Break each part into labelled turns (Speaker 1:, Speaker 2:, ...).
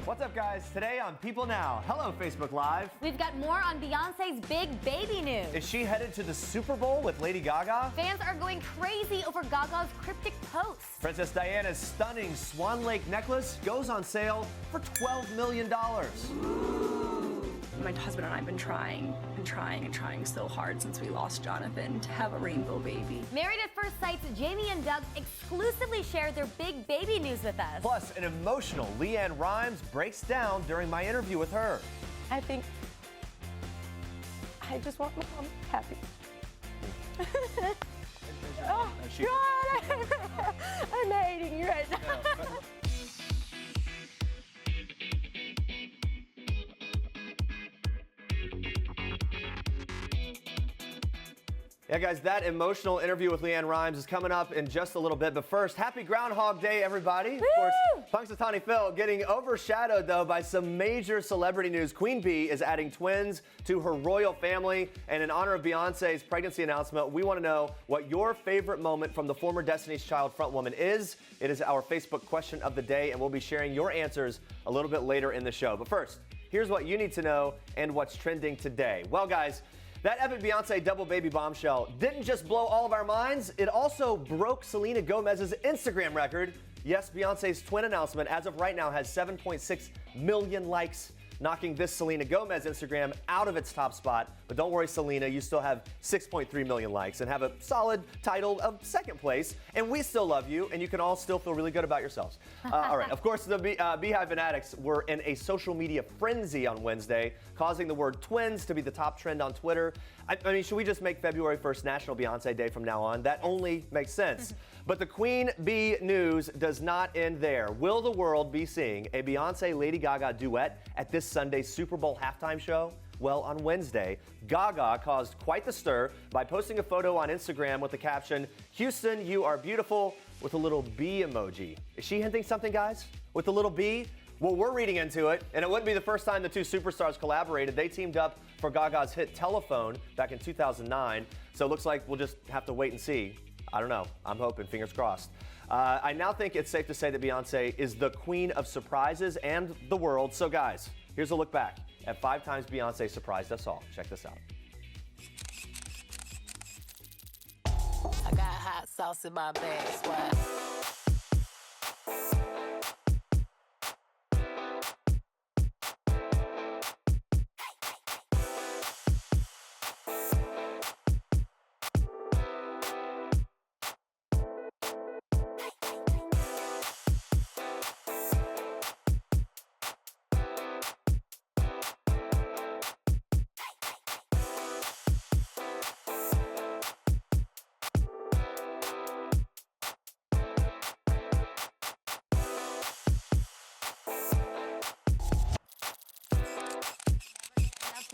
Speaker 1: What's up, guys? Today on People Now. Hello, Facebook Live.
Speaker 2: We've got more on Beyoncé's big baby news.
Speaker 1: Is she headed to the Super Bowl with Lady Gaga?
Speaker 2: Fans are going crazy over Gaga's cryptic posts.
Speaker 1: Princess Diana's stunning Swan Lake necklace goes on sale for $12 million.
Speaker 3: My husband and I have been trying so hard since we lost Jonathan to have a rainbow baby.
Speaker 2: Married at First Sight's Jamie and Doug exclusively shared their big baby news with us.
Speaker 1: Plus, an emotional LeAnn Rimes breaks down during my interview with her.
Speaker 4: I think I just want my mom happy. Oh, God! I'm hating you right now.
Speaker 1: Yeah, guys, that emotional interview with LeAnn Rimes is coming up in just a little bit. But first, happy Groundhog Day, everybody.
Speaker 2: Woo!
Speaker 1: Of course, Punxsutawney Phil getting overshadowed, though, by some major celebrity news. Queen Bee is adding twins to her royal family. And in honor of Beyonce's pregnancy announcement, we want to know what your favorite moment from the former Destiny's Child frontwoman is. It is our Facebook question of the day, and we'll be sharing your answers a little bit later in the show. But first, here's what you need to know and what's trending today. Well, guys, that epic Beyoncé double baby bombshell didn't just blow all of our minds, it also broke Selena Gomez's Instagram record. Yes, Beyoncé's twin announcement as of right now has 7.6 million likes, knocking this Selena Gomez Instagram out of its top spot. But don't worry, Selena, you still have 6.3 million likes and have a solid title of second place. And we still love you, and you can all still feel really good about yourselves. All right, of course, the Beehive fanatics were in a social media frenzy on Wednesday, causing the word twins to be the top trend on Twitter. I mean, should we just make February 1st National Beyonce Day from now on? That only makes sense. But the Queen Bee news does not end there. Will the world be seeing a Beyonce-Lady Gaga duet at this Sunday's Super Bowl halftime show? Well, on Wednesday, Gaga caused quite the stir by posting a photo on Instagram with the caption, "Houston, you are beautiful," with a little bee emoji. Is she hinting something, guys? With the little bee? Well, we're reading into it, and it wouldn't be the first time the two superstars collaborated. They teamed up for Gaga's hit Telephone back in 2009, so it looks like we'll just have to wait and see. I don't know. I'm hoping, fingers crossed. I now think it's safe to say that Beyonce is the queen of surprises and the world. So, guys, here's a look back at 5 times Beyonce surprised us all. Check this out.
Speaker 5: I got hot sauce in my bag, swag.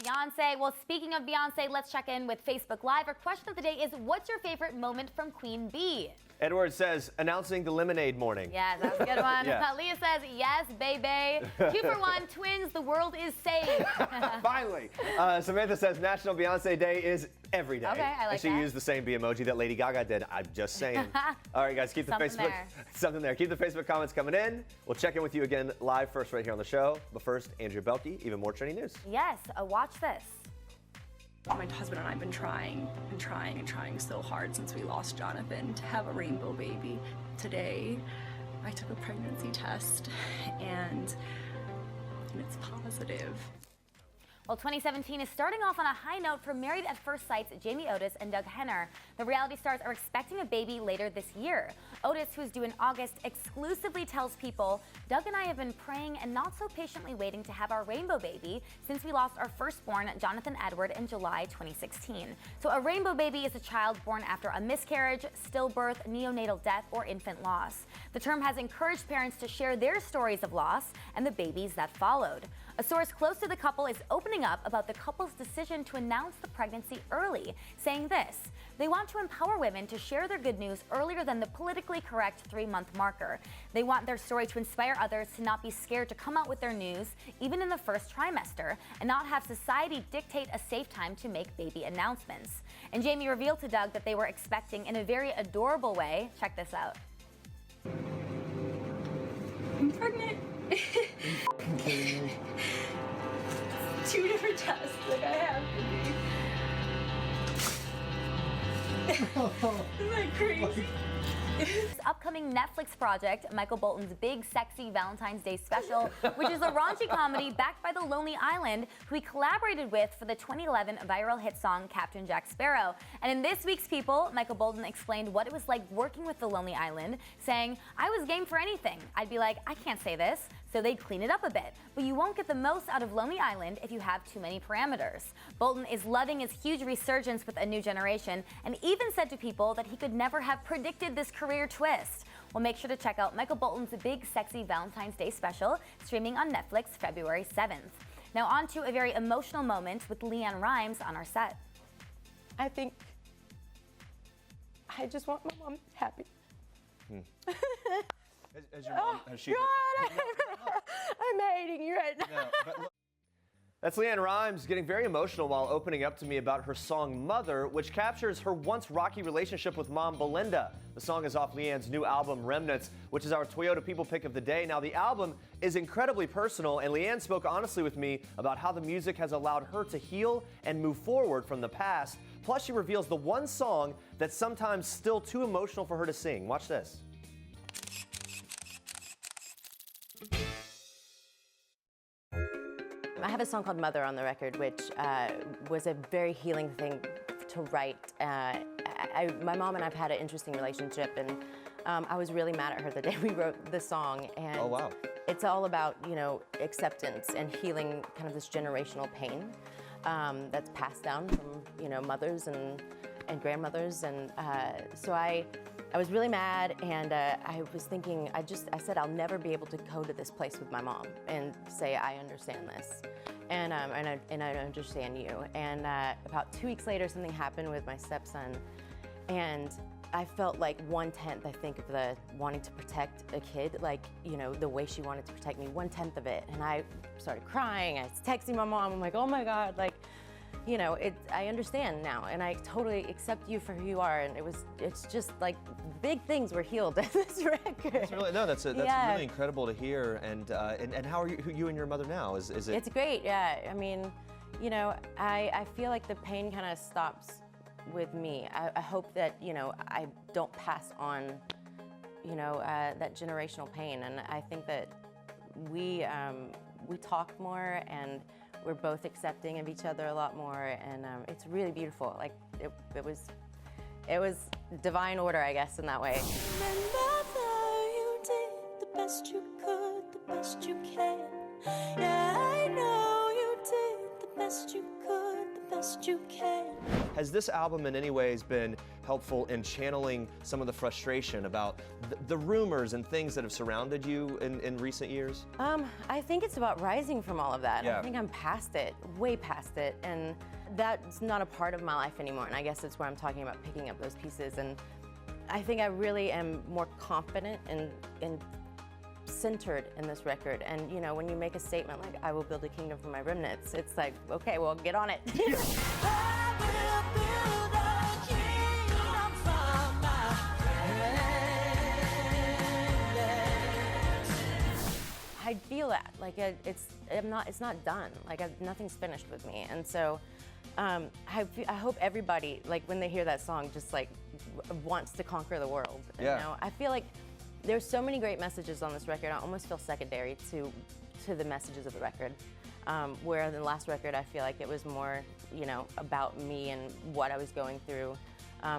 Speaker 2: Beyonce. Well, speaking of Beyonce, let's check in with Facebook Live. Our question of the day is, what's your favorite moment from Queen Bee?
Speaker 1: Edward says, announcing the lemonade morning.
Speaker 2: Yes, that's a good one.
Speaker 1: Yeah.
Speaker 2: Leah says, yes, baby. 2 for 1, twins, the world is saved.
Speaker 1: Finally. Samantha says, National Beyonce Day is every day.
Speaker 2: Okay, I like
Speaker 1: and she
Speaker 2: that.
Speaker 1: used the same bee emoji that Lady Gaga did. I'm just saying. All right, guys, keep the something there. Keep the Facebook comments coming in. We'll check in with you again live first right here on the show. But first, Andrea Boehlke, even more trending news.
Speaker 2: Yes, watch this.
Speaker 3: My husband and I have been trying so hard since we lost Jonathan to have a rainbow baby. Today, I took a pregnancy test and it's positive.
Speaker 2: Well, 2017 is starting off on a high note for Married at First Sight's Jamie Otis and Doug Henner. The reality stars are expecting a baby later this year. Otis, who's due in August, exclusively tells People, Doug and I have been praying and not so patiently waiting to have our rainbow baby since we lost our firstborn, Jonathan Edward, in July 2016. So a rainbow baby is a child born after a miscarriage, stillbirth, neonatal death, or infant loss. The term has encouraged parents to share their stories of loss and the babies that followed. A source close to the couple is opening up about the couple's decision to announce the pregnancy early, saying this: they want to empower women to share their good news earlier than the politically correct 3-month marker. They want their story to inspire others to not be scared to come out with their news, even in the first trimester, and not have society dictate a safe time to make baby announcements. And Jamie revealed to Doug that they were expecting in a very adorable way. Check this out.
Speaker 3: I'm pregnant. test. Like, I have to be. Isn't that crazy?
Speaker 2: His upcoming Netflix project, Michael Bolton's big, sexy Valentine's Day special, which is a raunchy comedy backed by the Lonely Island, who he collaborated with for the 2011 viral hit song Captain Jack Sparrow. And in this week's People, Michael Bolton explained what it was like working with the Lonely Island, saying, "I was game for anything. I'd be like, I can't say this," so they'd clean it up a bit. But you won't get the most out of Lonely Island if you have too many parameters. Bolton is loving his huge resurgence with A New Generation, and even said to People that he could never have predicted this career twist. Well, make sure to check out Michael Bolton's big, sexy Valentine's Day special, streaming on Netflix February 7th. Now on to a very emotional moment with LeAnn Rimes on our set.
Speaker 4: I think I just want my mom happy.
Speaker 1: Has your mom, has she?
Speaker 4: God, I'm hating you right now.
Speaker 1: No, but look, that's LeAnn Rimes getting very emotional while opening up to me about her song Mother, which captures her once rocky relationship with mom Belinda. The song is off LeAnn's new album Remnants, which is our Toyota People pick of the day. Now, the album is incredibly personal, and LeAnn spoke honestly with me about how the music has allowed her to heal and move forward from the past. Plus, she reveals the one song that's sometimes still too emotional for her to sing. Watch this.
Speaker 6: I have a song called Mother on the record, which was a very healing thing to write. My mom and I've had an interesting relationship, and I was really mad at her the day we wrote the song. And
Speaker 1: Oh, wow.
Speaker 6: It's all about, you know, acceptance and healing kind of this generational pain that's passed down from, you know, mothers and grandmothers. And so I was really mad, and I was thinking, I said, I'll never be able to go to this place with my mom and say, I understand this, and I understand you. And about 2 weeks later, something happened with my stepson, and I felt like 1/10, I think, of the wanting to protect a kid, like, you know, the way she wanted to protect me, 1/10 of it. And I started crying, I was texting my mom, I'm like, oh my God, like, you know, I understand now, and I totally accept you for who you are. And it's just like big things were healed at this record.
Speaker 1: That's really, no, that's
Speaker 6: Yeah.
Speaker 1: really incredible to hear. And how are you and your mother now? Is it?
Speaker 6: It's great, yeah. I mean, you know, I feel like the pain kind of stops with me. I hope that, you know, I don't pass on, you know, that generational pain. And I think that we talk more, and we're both accepting of each other a lot more, and it's really beautiful. Like it was divine order, I guess, in that way.
Speaker 3: Mother, you did the best you could, the best you can. Yeah, I know you did the best you could, the best you can.
Speaker 1: Has this album in any ways been helpful in channeling some of the frustration about the rumors and things that have surrounded you in recent years?
Speaker 6: I think it's about rising from all of that.
Speaker 1: Yeah.
Speaker 6: I think I'm past it, way past it, and that's not a part of my life anymore. And I guess that's where I'm talking about picking up those pieces. And I think I really am more confident and centered in this record. And you know, when you make a statement like, I will build a kingdom from my remnants, it's like, okay, well, get on it. I feel that, like it's not done. Like nothing's finished with me, and so I hope everybody, like when they hear that song, just like wants to conquer the world.
Speaker 1: Yeah.
Speaker 6: You know, I feel like there's so many great messages on this record. I almost feel secondary to the messages of the record. Where in the last record, I feel like it was more, you know, about me and what I was going through.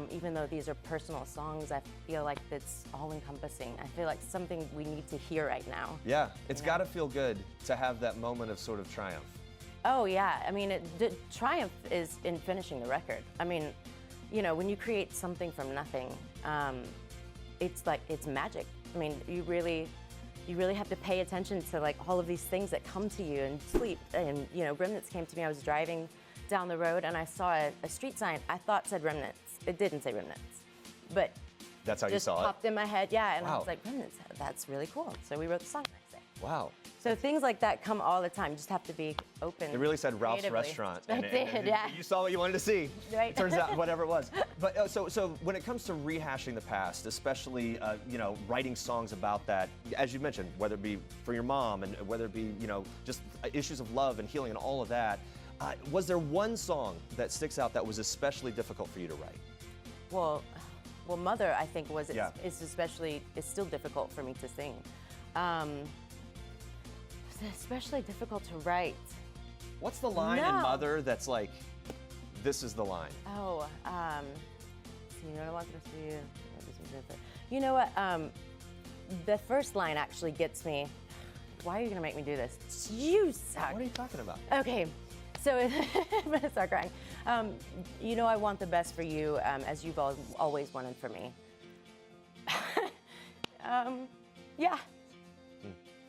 Speaker 6: Even though these are personal songs, I feel like it's all-encompassing. I feel like something we need to hear right now.
Speaker 1: Yeah, it's got to feel good to have that moment of sort of triumph.
Speaker 6: Oh yeah, I mean, the triumph is in finishing the record. I mean, you know, when you create something from nothing, it's like, it's magic. I mean, you really have to pay attention to like all of these things that come to you and sleep. And you know, Remnants came to me. I was driving down the road and I saw a street sign. I thought said Remnants. It didn't say Remnants, but
Speaker 1: That's how you
Speaker 6: just
Speaker 1: saw it?
Speaker 6: popped in my head. Yeah, and I
Speaker 1: Wow.
Speaker 6: was like, Remnants. That's really cool. So we wrote the song the next day.
Speaker 1: Wow.
Speaker 6: So things like that come all the time. You just have to be open.
Speaker 1: It really said Ralph's
Speaker 6: creatively.
Speaker 1: Restaurant.
Speaker 6: I did, yeah.
Speaker 1: You saw what you wanted to see.
Speaker 6: Right.
Speaker 1: Turns out, whatever it was. But so when it comes to rehashing the past, especially you know, writing songs about that, as you mentioned, whether it be for your mom and whether it be, you know, just issues of love and healing and all of that, Was there one song that sticks out that was especially difficult for you to write?
Speaker 6: Well, Mother, I think
Speaker 1: Yeah.
Speaker 6: it's still difficult for me to sing. It's especially difficult to write.
Speaker 1: What's the line in Mother that's like, this is the line?
Speaker 6: Oh, you know what I wanted to see? You know what? The first line actually gets me. Why are you gonna make me do this? You suck.
Speaker 1: What are you talking about?
Speaker 6: Okay, so I'm gonna start crying. You know I want the best for you, as you've always wanted for me. Yeah.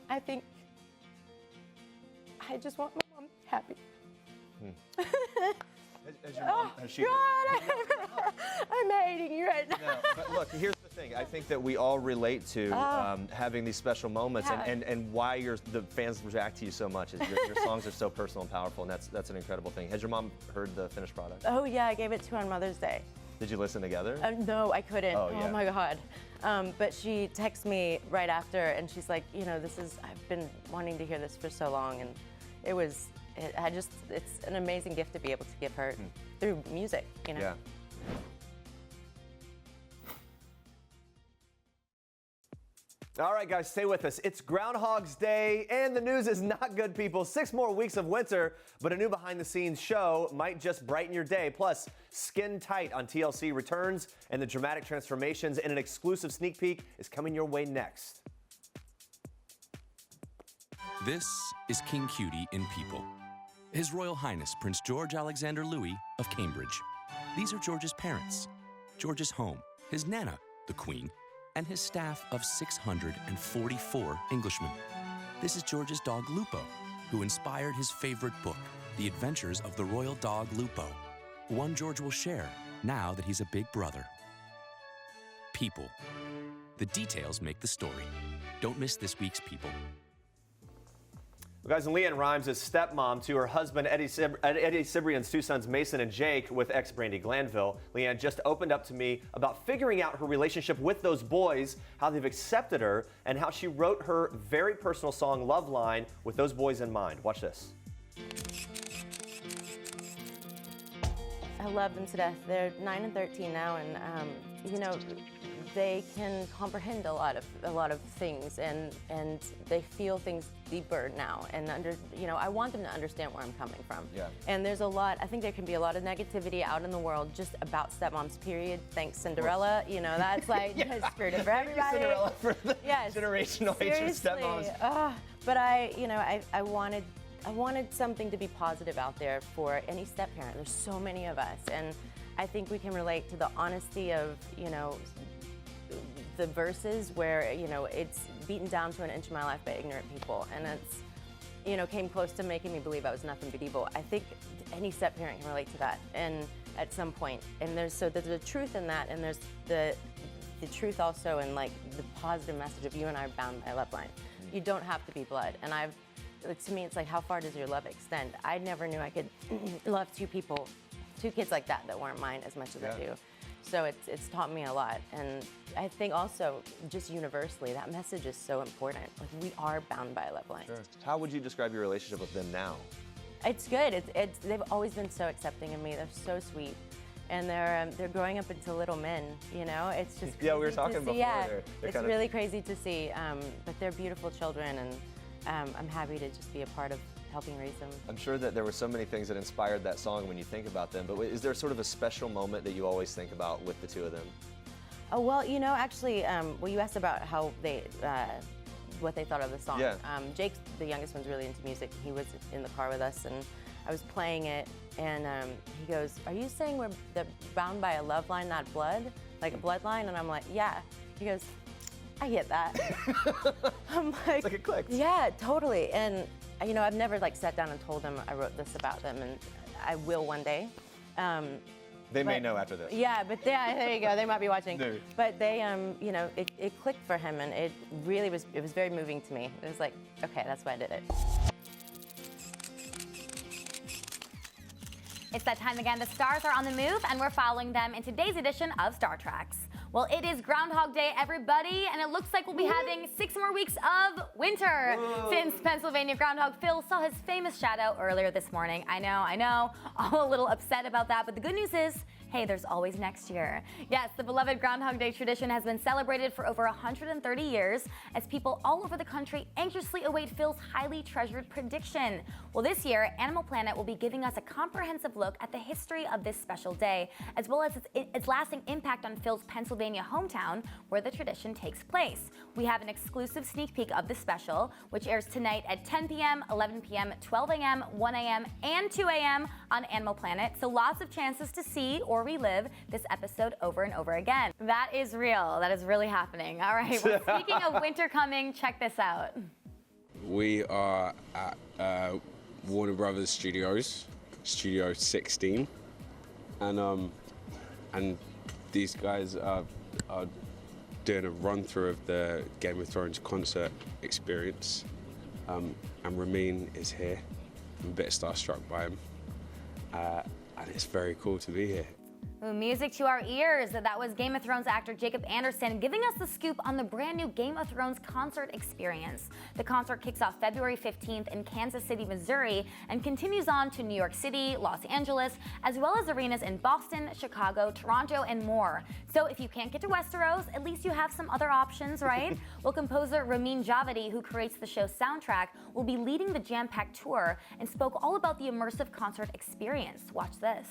Speaker 6: I think I just want my mom happy.
Speaker 1: Has she?
Speaker 6: God, I'm hating you right now.
Speaker 1: No, but look, here's the thing. I think that we all relate to having these special moments, and why the fans react to you so much is your songs are so personal and powerful, and that's an incredible thing. Has your mom heard the finished product?
Speaker 6: Oh yeah, I gave it to her on Mother's Day.
Speaker 1: Did you listen together?
Speaker 6: No, I couldn't.
Speaker 1: Oh, yeah.
Speaker 6: My God. But she texted me right after, and she's like, you know, I've been wanting to hear this for so long, and it's an amazing gift to be able to give her through music, you know?
Speaker 1: Yeah. All right, guys, stay with us. It's Groundhog's Day, and the news is not good, people. 6 more weeks of winter, but a new behind-the-scenes show might just brighten your day. Plus, Skin Tight on TLC returns, and the dramatic transformations in an exclusive sneak peek is coming your way next.
Speaker 7: This is King Cutie in People. His Royal Highness Prince George Alexander Louis of Cambridge. These are George's parents, George's home, his Nana, the Queen, and his staff of 644 Englishmen. This is George's dog Lupo, who inspired his favorite book, The Adventures of the Royal Dog Lupo, one George will share now that he's a big brother. People. The details make the story. Don't miss this week's People.
Speaker 1: Well, guys, and LeAnn Rimes is stepmom to her husband, Eddie Cibrian's 2 sons, Mason and Jake, with ex-Brandy Glanville. LeAnn just opened up to me about figuring out her relationship with those boys, how they've accepted her, and how she wrote her very personal song, Love Line, with those boys in mind. Watch this.
Speaker 6: I love them to death. They're 9 and 13 now, and you know, they can comprehend a lot of things, and they feel things deeper now. And I want them to understand where I'm coming from.
Speaker 1: Yeah.
Speaker 6: And there's a lot. I think there can be a lot of negativity out in the world just about stepmoms. Period. Thanks, Cinderella. You know, that's like screwed it for everybody.
Speaker 1: Cinderella for the generational hatred of stepmoms.
Speaker 6: But I wanted something to be positive out there for any step parent. There's so many of us, and I think we can relate to the honesty of, the verses where, it's beaten down to an inch of my life by ignorant people, and it's, came close to making me believe I was nothing but evil. I think any step parent can relate to that, and at some point. And there's a truth in that, and there's the truth also in like the positive message of you and I are bound by a love line. You don't have to be blood, and to me, it's like, how far does your love extend? I never knew I could love 2 kids like that weren't mine as much as I do. So it's taught me a lot. And I think also, just universally, that message is so important. Like, we are bound by a love line.
Speaker 1: Sure. How would you describe your relationship with them now?
Speaker 6: It's good. They've always been so accepting of me. They're so sweet. And they're growing up into little men, It's just crazy.
Speaker 1: Yeah, we were talking before.
Speaker 6: Yeah,
Speaker 1: they're
Speaker 6: it's really crazy to see. But they're beautiful children, and I'm happy to just be a part of helping raise them.
Speaker 1: I'm sure that there were so many things that inspired that song when you think about them, but is there sort of a special moment that you always think about with the 2 of them?
Speaker 6: Oh, well, actually, you asked about how what they thought of the song.
Speaker 1: Yeah.
Speaker 6: Jake, the youngest one's really into music. He was in the car with us, and I was playing it, and he goes, "Are you saying we're bound by a love line, not blood? Like a bloodline?" And I'm like, "Yeah." He goes, "I get that." I'm like,
Speaker 1: it's like it clicked.
Speaker 6: Yeah, totally. And I've never sat down and told them I wrote this about them, and I will one day.
Speaker 1: They may know after this.
Speaker 6: Yeah, but there you go. They might be watching.
Speaker 1: No.
Speaker 6: But they, it clicked for him, and it really was. It was very moving to me. It was like, okay, that's why I did it.
Speaker 2: It's that time again. The stars are on the move, and we're following them in today's edition of Star Treks. Well, it is Groundhog Day, everybody, and it looks like we'll be having 6 more weeks of winter. Since Pennsylvania groundhog Phil saw his famous shadow earlier this morning. I know, all a little upset about that, but the good news is, hey, there's always next year. Yes, the beloved Groundhog Day tradition has been celebrated for over 130 years as people all over the country anxiously await Phil's highly treasured prediction. Well, this year, Animal Planet will be giving us a comprehensive look at the history of this special day, as well as its lasting impact on Phil's Pennsylvania hometown, where the tradition takes place. We have an exclusive sneak peek of the special, which airs tonight at 10 p.m., 11 p.m., 12 a.m., 1 a.m., and 2 a.m. on Animal Planet, so lots of chances to see or relive this episode over and over again. That is real. That is really happening. All right, well, speaking of winter coming, check this out.
Speaker 8: We are at Warner Brothers Studios, Studio 16, and these guys are doing a run-through of the Game of Thrones concert experience, and Ramin is here. I'm a bit starstruck by him, and it's very cool to be here.
Speaker 2: Ooh, music to our ears. That was Game of Thrones actor Jacob Anderson giving us the scoop on the brand new Game of Thrones concert experience. The concert kicks off February 15th in Kansas City, Missouri, and continues on to New York City, Los Angeles, as well as arenas in Boston, Chicago, Toronto, and more. So if you can't get to Westeros, at least you have some other options, right? Well, composer Ramin Djawadi, who creates the show's soundtrack, will be leading the jam-packed tour and spoke all about the immersive concert experience. Watch this.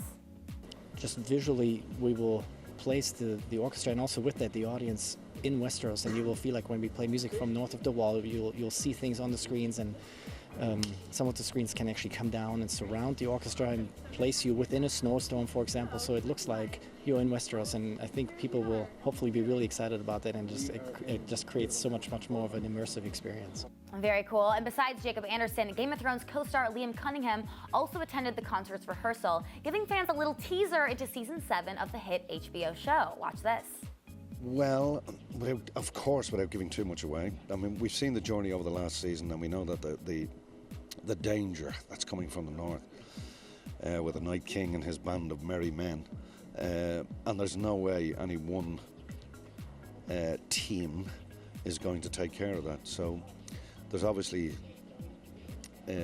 Speaker 9: Just visually, we will place the orchestra and also with that the audience in Westeros, and you will feel like when we play music from north of the wall, you'll see things on the screens, and some of the screens can actually come down and surround the orchestra and place you within a snowstorm, for example, so it looks like you're in Westeros, and I think people will hopefully be really excited about that, and it just creates so much more of an immersive experience.
Speaker 2: Very cool. And besides Jacob Anderson, Game of Thrones co-star Liam Cunningham also attended the concert's rehearsal, giving fans a little teaser into season 7 of the hit HBO show. Watch this.
Speaker 10: Well, of course, without giving too much away. I mean, we've seen the journey over the last season, and we know that the danger that's coming from the north with the Night King and his band of merry men. And there's no way any one team is going to take care of that. So there's obviously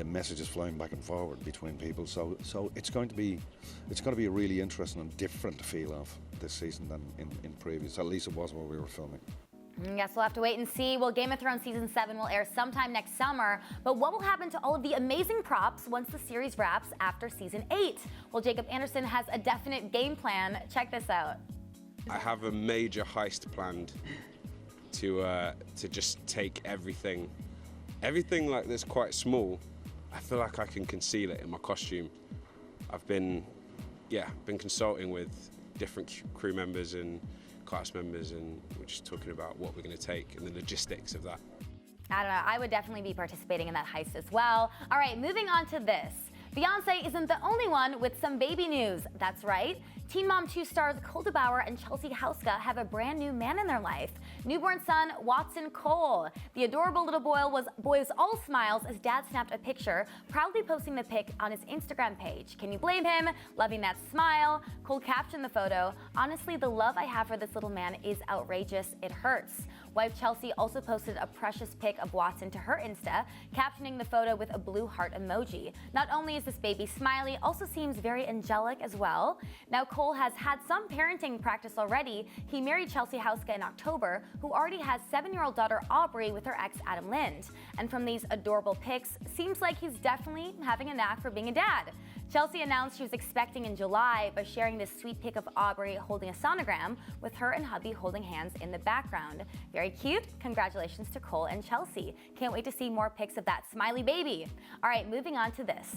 Speaker 10: messages flying back and forward between people. So it's going to be a really interesting and different feel of this season than in previous. At least it was while we were filming.
Speaker 2: Yes, we'll have to wait and see. Well, Game of Thrones season 7 will air sometime next summer, but what will happen to all of the amazing props once the series wraps after season 8? Well, Jacob Anderson has a definite game plan. Check this out.
Speaker 8: I have a major heist planned to just take everything like this quite small. I feel like I can conceal it in my costume. I've been consulting with different crew members and cast members, and we're just talking about what we're going to take and the logistics of that.
Speaker 2: I don't know, I would definitely be participating in that heist as well. All right, moving on to this. Beyoncé isn't the only one with some baby news. That's right. Teen Mom 2 stars Cole DeBauer and Chelsea Houska have a brand new man in their life. Newborn son Watson Cole. The adorable little boy was all smiles as dad snapped a picture, proudly posting the pic on his Instagram page. Can you blame him? Loving that smile. Cole captioned the photo, "Honestly, the love I have for this little man is outrageous. It hurts." Wife Chelsea also posted a precious pic of Watson to her Insta, captioning the photo with a blue heart emoji. Not only is this baby smiley, also seems very angelic as well. Now, Cole has had some parenting practice already. He married Chelsea Houska in October, who already has 7-year-old daughter Aubrey with her ex Adam Lind. And from these adorable pics, seems like he's definitely having a knack for being a dad. Chelsea announced she was expecting in July by sharing this sweet pic of Aubrey holding a sonogram with her and hubby holding hands in the background. Very cute. Congratulations to Cole and Chelsea. Can't wait to see more pics of that smiley baby. All right, moving on to this.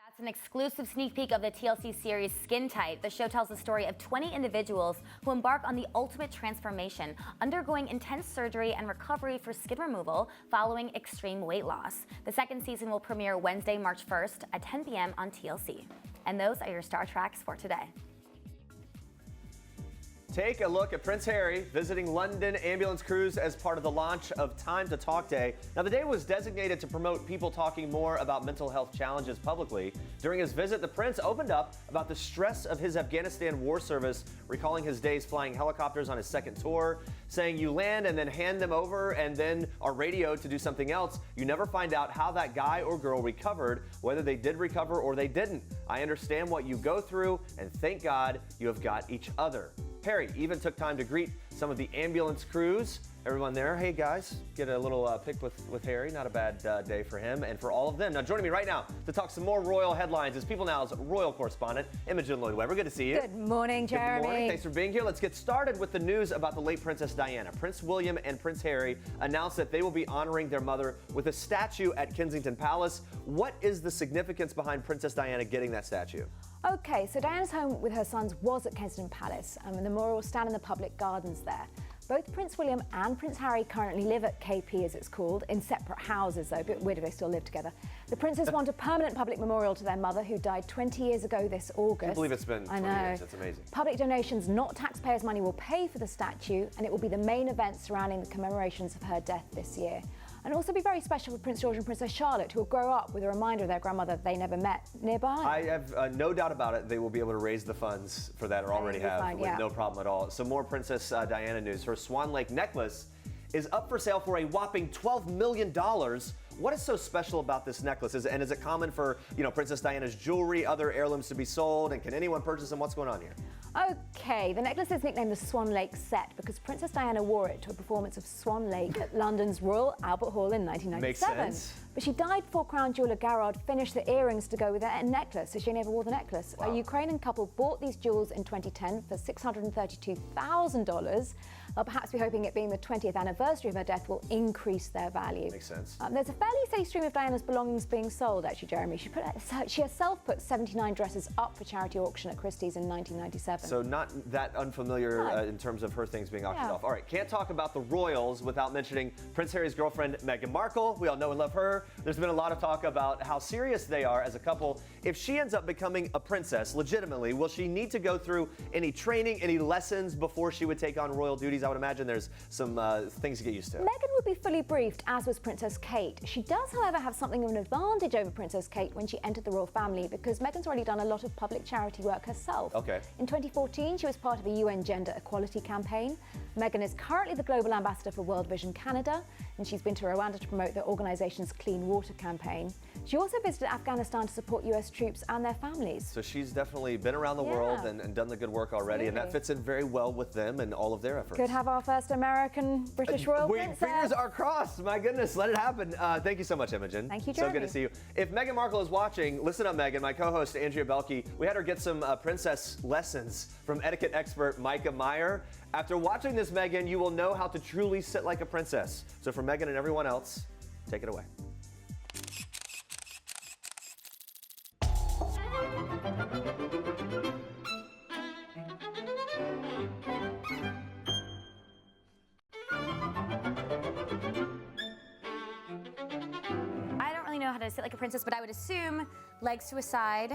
Speaker 2: That's an exclusive sneak peek of the TLC series Skin Tight. The show tells the story of 20 individuals who embark on the ultimate transformation, undergoing intense surgery and recovery for skin removal following extreme weight loss. The second season will premiere Wednesday, March 1st at 10 p.m. on TLC. And those are your Star Treks for today.
Speaker 1: Take a look at Prince Harry visiting London ambulance crews as part of the launch of Time to Talk Day. Now, the day was designated to promote people talking more about mental health challenges publicly. During his visit, the prince opened up about the stress of his Afghanistan war service, recalling his days flying helicopters on his second tour, saying you land and then hand them over and then are radioed to do something else. You never find out how that guy or girl recovered, whether they did recover or they didn't. I understand what you go through, and thank God you have got each other. Harry even took time to greet some of the ambulance crews. Everyone there, hey guys, get a little pic with Harry. Not a bad day for him and for all of them. Now joining me right now to talk some more royal headlines is People Now's royal correspondent, Imogen Lloyd-Webber. Good to see you.
Speaker 4: Good morning, Jeremy.
Speaker 1: Good morning. Thanks for being here. Let's get started with the news about the late Princess Diana. Prince William and Prince Harry announced that they will be honoring their mother with a statue at Kensington Palace. What is the significance behind Princess Diana getting that statue?
Speaker 4: Okay, so Diana's home with her sons was at Kensington Palace, and the memorial will stand in the public gardens there. Both Prince William and Prince Harry currently live at KP, as it's called, in separate houses, though. A bit weird if they still live together. The princes want a permanent public memorial to their mother, who died 20 years ago this August. I
Speaker 1: can't believe it's been 20 years. That's amazing.
Speaker 4: Public donations, not taxpayers' money, will pay for the statue, and it will be the main event surrounding the commemorations of her death this year. And also be very special for Prince George and Princess Charlotte, who will grow up with a reminder of their grandmother they never met nearby.
Speaker 1: I have no doubt about it. They will be able to raise the funds for that, or already have, with no problem at all. Some more Princess Diana news. Her Swan Lake necklace is up for sale for a whopping $12 million. What is so special about this necklace? Is it common for, Princess Diana's jewelry, other heirlooms to be sold? And can anyone purchase them? What's going on here?
Speaker 4: Okay, the necklace is nicknamed the Swan Lake set because Princess Diana wore it to a performance of Swan Lake at London's Royal Albert Hall in 1997.
Speaker 1: Makes sense.
Speaker 4: But she died before crown jeweller Garrard finished the earrings to go with her necklace, so she never wore the necklace.
Speaker 1: Wow.
Speaker 4: A Ukrainian couple bought these jewels in 2010 for $632,000. They'll perhaps be hoping it being the 20th anniversary of her death will increase their value.
Speaker 1: Makes sense.
Speaker 4: There's a fairly steady stream of Diana's belongings being sold, actually, Jeremy. She herself put 79 dresses up for charity auction at Christie's in 1997.
Speaker 1: So not that unfamiliar in terms of her things being auctioned off. All right, can't talk about the royals without mentioning Prince Harry's girlfriend, Meghan Markle. We all know and love her. There's been a lot of talk about how serious they are as a couple. If she ends up becoming a princess, legitimately, will she need to go through any training, any lessons before she would take on royal duties? I would imagine there's some things to get used to.
Speaker 4: Meghan would be fully briefed, as was Princess Kate. She does, however, have something of an advantage over Princess Kate when she entered the royal family because Meghan's already done a lot of public charity work herself.
Speaker 1: Okay.
Speaker 4: In 2014, she was part of a UN gender equality campaign. Meghan is currently the global ambassador for World Vision Canada, and she's been to Rwanda to promote the organization's Clean Water campaign. She also visited Afghanistan to support US troops and their families.
Speaker 1: So she's definitely been around the world and done the good work already, and that fits in very well with them and all of their efforts.
Speaker 4: Could have our first American British royal princess.
Speaker 1: Fingers are crossed. My goodness, let it happen. Thank you so much, Imogen.
Speaker 4: Thank you, Jeremy.
Speaker 1: So good to see you. If Meghan Markle is watching, listen up, Meghan. My co-host, Andrea Boehlke, we had her get some princess lessons from etiquette expert Micah Meyer. After watching this, Meghan, you will know how to truly sit like a princess. So for Meghan and everyone else, take it away.
Speaker 2: I don't really know how to sit like a princess, but I would assume legs to a side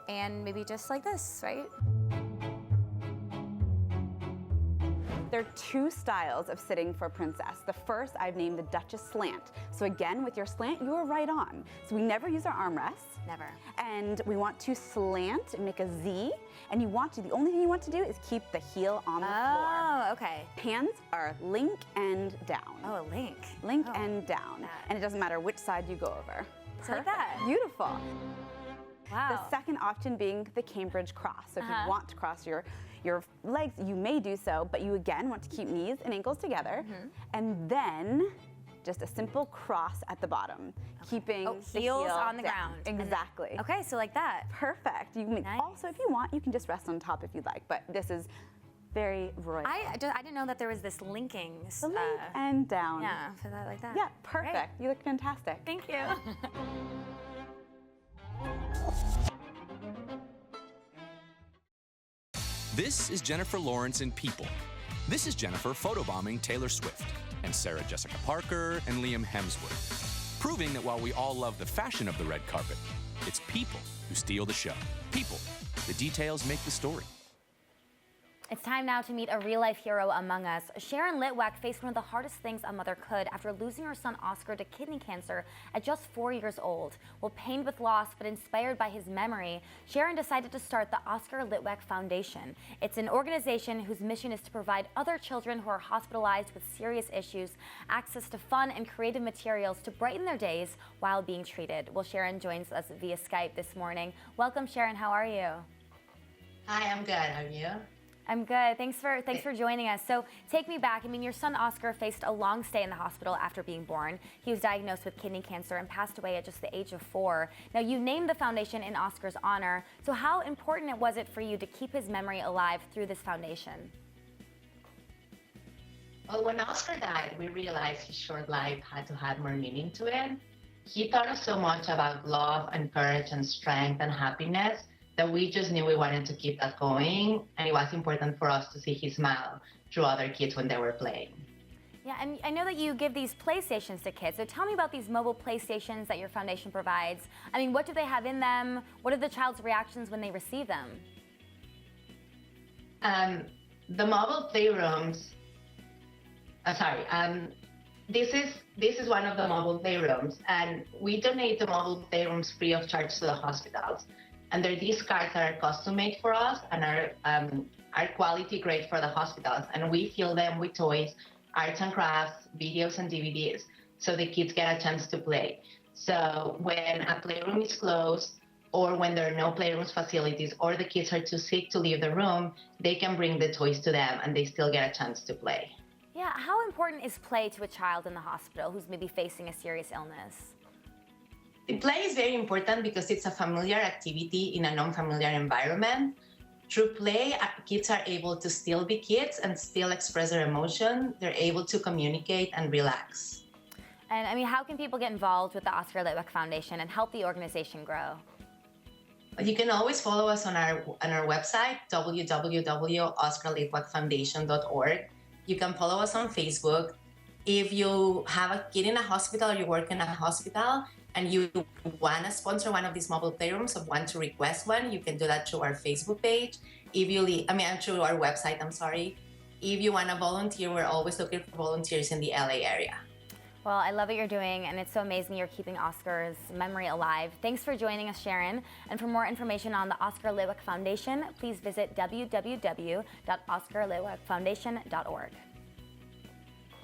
Speaker 2: and maybe just like this, right?
Speaker 11: There are two styles of sitting for a princess. The first I've named the Duchess slant. So again, with your slant, you are right on. So we never use our armrests.
Speaker 2: Never.
Speaker 11: And we want to slant and make a Z. And the only thing you want to do is keep the heel on the floor.
Speaker 2: Oh, okay.
Speaker 11: Hands are link and down.
Speaker 2: Oh, a link.
Speaker 11: Link and down. And it doesn't matter which side you go over.
Speaker 2: So like that.
Speaker 11: Beautiful.
Speaker 2: Wow.
Speaker 11: The second option being the Cambridge cross. So if you want to cross your legs, you may do so, but you again want to keep knees and ankles together. And then just a simple cross at the bottom, keeping the
Speaker 2: heels
Speaker 11: heel
Speaker 2: on the
Speaker 11: down.
Speaker 2: ground.
Speaker 11: Exactly.
Speaker 2: Okay, so like that.
Speaker 11: Perfect. You can also, if you want, you can just rest on top if you'd like, but this is very royal.
Speaker 2: I didn't know that there was this linking.
Speaker 11: The link and down.
Speaker 2: Yeah, for that like that.
Speaker 11: Yeah, perfect.
Speaker 2: Great.
Speaker 11: You look fantastic.
Speaker 2: Thank you.
Speaker 7: This is Jennifer Lawrence in People. This is Jennifer photobombing Taylor Swift and Sarah Jessica Parker and Liam Hemsworth, proving that while we all love the fashion of the red carpet, it's people who steal the show. People. The details make the story.
Speaker 2: It's time now to meet a real-life hero among us. Sharon Litwak faced one of the hardest things a mother could after losing her son Oscar to kidney cancer at just 4 years old. Well, pained with loss but inspired by his memory, Sharon decided to start the Oscar Litwak Foundation. It's an organization whose mission is to provide other children who are hospitalized with serious issues access to fun and creative materials to brighten their days while being treated. Well, Sharon joins us via Skype this morning. Welcome, Sharon. How are you?
Speaker 12: Hi, I'm good. How are you?
Speaker 2: I'm good. Thanks for joining us. So take me back. I mean, your son Oscar faced a long stay in the hospital after being born. He was diagnosed with kidney cancer and passed away at just the age of 4. Now, you named the foundation in Oscar's honor. So how important was it for you to keep his memory alive through this foundation?
Speaker 12: Well, when Oscar died, we realized his short life had to have more meaning to it. He taught us so much about love and courage and strength and happiness that we just knew we wanted to keep that going, and it was important for us to see his smile through other kids when they were playing.
Speaker 2: Yeah, and I know that you give these PlayStations to kids, so tell me about these mobile PlayStations that your foundation provides. I mean, what do they have in them? What are the child's reactions when they receive them?
Speaker 12: The mobile playrooms, this is one of the mobile playrooms, and we donate the mobile playrooms free of charge to the hospitals. And these cards are custom made for us and are quality grade for the hospitals. And we fill them with toys, arts and crafts, videos and DVDs, so the kids get a chance to play. So when a playroom is closed, or when there are no playrooms facilities, or the kids are too sick to leave the room, they can bring the toys to them and they still get a chance to play.
Speaker 2: Yeah, how important is play to a child in the hospital who's maybe facing a serious illness?
Speaker 12: Play is very important because it's a familiar activity in a non-familiar environment. Through play, kids are able to still be kids and still express their emotion. They're able to communicate and relax.
Speaker 2: And I mean, how can people get involved with the Oscar Litwak Foundation and help the organization grow?
Speaker 12: You can always follow us on our website, www.oscarlitwakfoundation.org. You can follow us on Facebook. If you have a kid in a hospital or you work in a hospital, and you want to sponsor one of these mobile playrooms or want to request one, you can do that through our Facebook page. Through our website, I'm sorry. If you want to volunteer, we're always looking for volunteers in the LA area.
Speaker 2: Well, I love what you're doing, and it's so amazing you're keeping Oscar's memory alive. Thanks for joining us, Sharon. And for more information on the Oscar Litwak Foundation, please visit www.oscarlitwakfoundation.org.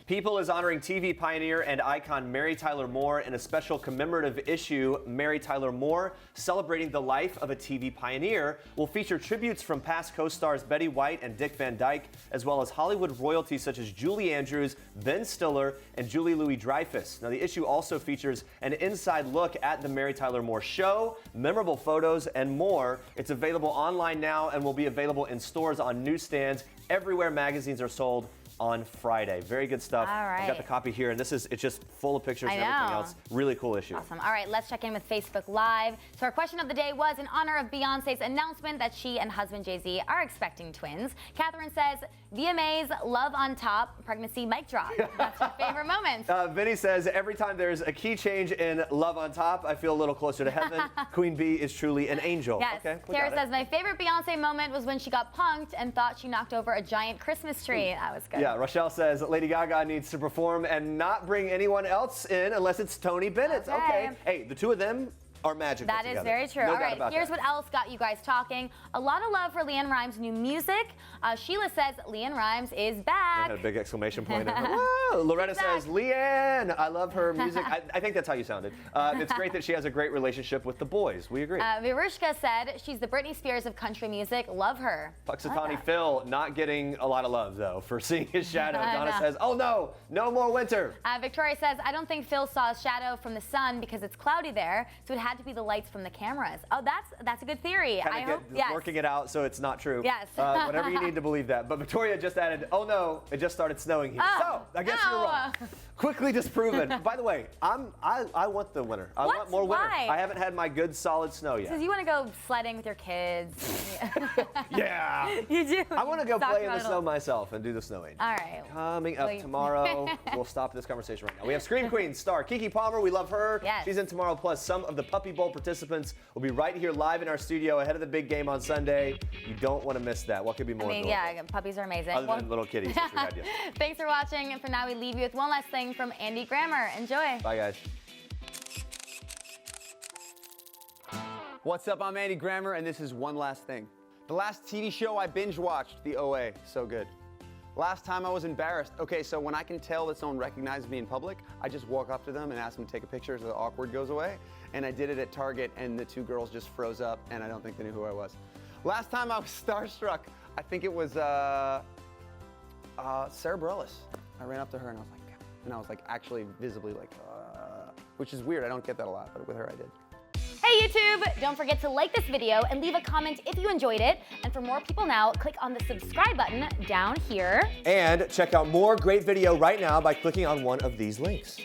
Speaker 1: People is honoring TV pioneer and icon Mary Tyler Moore in a special commemorative issue. Mary Tyler Moore, celebrating the life of a TV pioneer, will feature tributes from past co-stars Betty White and Dick Van Dyke, as well as Hollywood royalty such as Julie Andrews, Ben Stiller, and Julie Louis-Dreyfus. Now, the issue also features an inside look at the Mary Tyler Moore show, memorable photos, and more. It's available online now and will be available in stores on newsstands everywhere magazines are sold on Friday. Very good stuff.
Speaker 2: All right.
Speaker 1: I've got the copy here, and it's just full of pictures and everything else. Really cool issue.
Speaker 2: Awesome. All right, let's check in with Facebook Live. So our question of the day was in honor of Beyonce's announcement that she and husband Jay-Z are expecting twins. Catherine says, VMA's Love on Top, pregnancy mic drop. That's your favorite moment.
Speaker 1: Vinny says, every time there's a key change in Love on Top, I feel a little closer to heaven. Queen Bee is truly an angel.
Speaker 2: Yes.
Speaker 1: Okay,
Speaker 2: Tara says, my favorite Beyonce moment was when she got punked and thought she knocked over a giant Christmas tree. That was good.
Speaker 1: Yeah, Rochelle says Lady Gaga needs to perform and not bring anyone else in unless it's Tony Bennett. Okay. Hey, the two of them are magical
Speaker 2: That
Speaker 1: together.
Speaker 2: is very true.
Speaker 1: No
Speaker 2: All
Speaker 1: doubt
Speaker 2: right,
Speaker 1: about
Speaker 2: here's
Speaker 1: that.
Speaker 2: what else got you guys talking. A lot of love for LeAnn Rimes' new music. Sheila says LeAnn Rimes is back.
Speaker 1: I had a big exclamation point. Whoa! Loretta says, LeAnn, I love her music. I think that's how you sounded. It's great that she has a great relationship with the boys. We agree.
Speaker 2: Virushka said she's the Britney Spears of country music. Love her.
Speaker 1: Puxatawny Phil not getting a lot of love, though, for seeing his shadow. Donna says, oh no, no more winter.
Speaker 2: Victoria says, I don't think Phil saw a shadow from the sun because it's cloudy there, so it had to be the lights from the cameras. Oh, that's a good theory. I hope, yes.
Speaker 1: Working it out so it's not true.
Speaker 2: Yes.
Speaker 1: Whatever you need to believe that. But Victoria just added, oh no, it just started snowing here. So I guess you're wrong. Quickly disproven. By the way, I want the winter. I want more winter.
Speaker 2: Why?
Speaker 1: I haven't had my good solid snow yet.
Speaker 2: Because you want to go sledding with your kids.
Speaker 1: Yeah.
Speaker 2: You do.
Speaker 1: I want to go play in the snow myself and do the snow angel.
Speaker 2: All right.
Speaker 1: Coming up tomorrow. We'll stop this conversation right now. We have Scream Queen star Keke Palmer. We love her.
Speaker 2: Yes.
Speaker 1: She's in tomorrow, plus some of the Puppy Bowl participants will be right here live in our studio ahead of the big game on Sunday. You don't want to miss that. What could be more adorable?
Speaker 2: Yeah, puppies are amazing.
Speaker 1: Other than little kitties, which we had yesterday.
Speaker 2: Thanks for watching, and for now we leave you with one last thing from Andy Grammer. Enjoy.
Speaker 1: Bye, guys.
Speaker 13: What's up? I'm Andy Grammer, and this is One Last Thing. The last TV show I binge watched, The OA, so good. Last time I was embarrassed. Okay, so when I can tell that someone recognizes me in public, I just walk up to them and ask them to take a picture so the awkward goes away. And I did it at Target, and the two girls just froze up, and I don't think they knew who I was. Last time I was starstruck, I think it was Sarah Bareilles. I ran up to her and I was like actually visibly like, which is weird. I don't get that a lot, but with her I did.
Speaker 2: Hey YouTube! Don't forget to like this video and leave a comment if you enjoyed it. And for more people now, click on the subscribe button down here.
Speaker 1: And check out more great video right now by clicking on one of these links.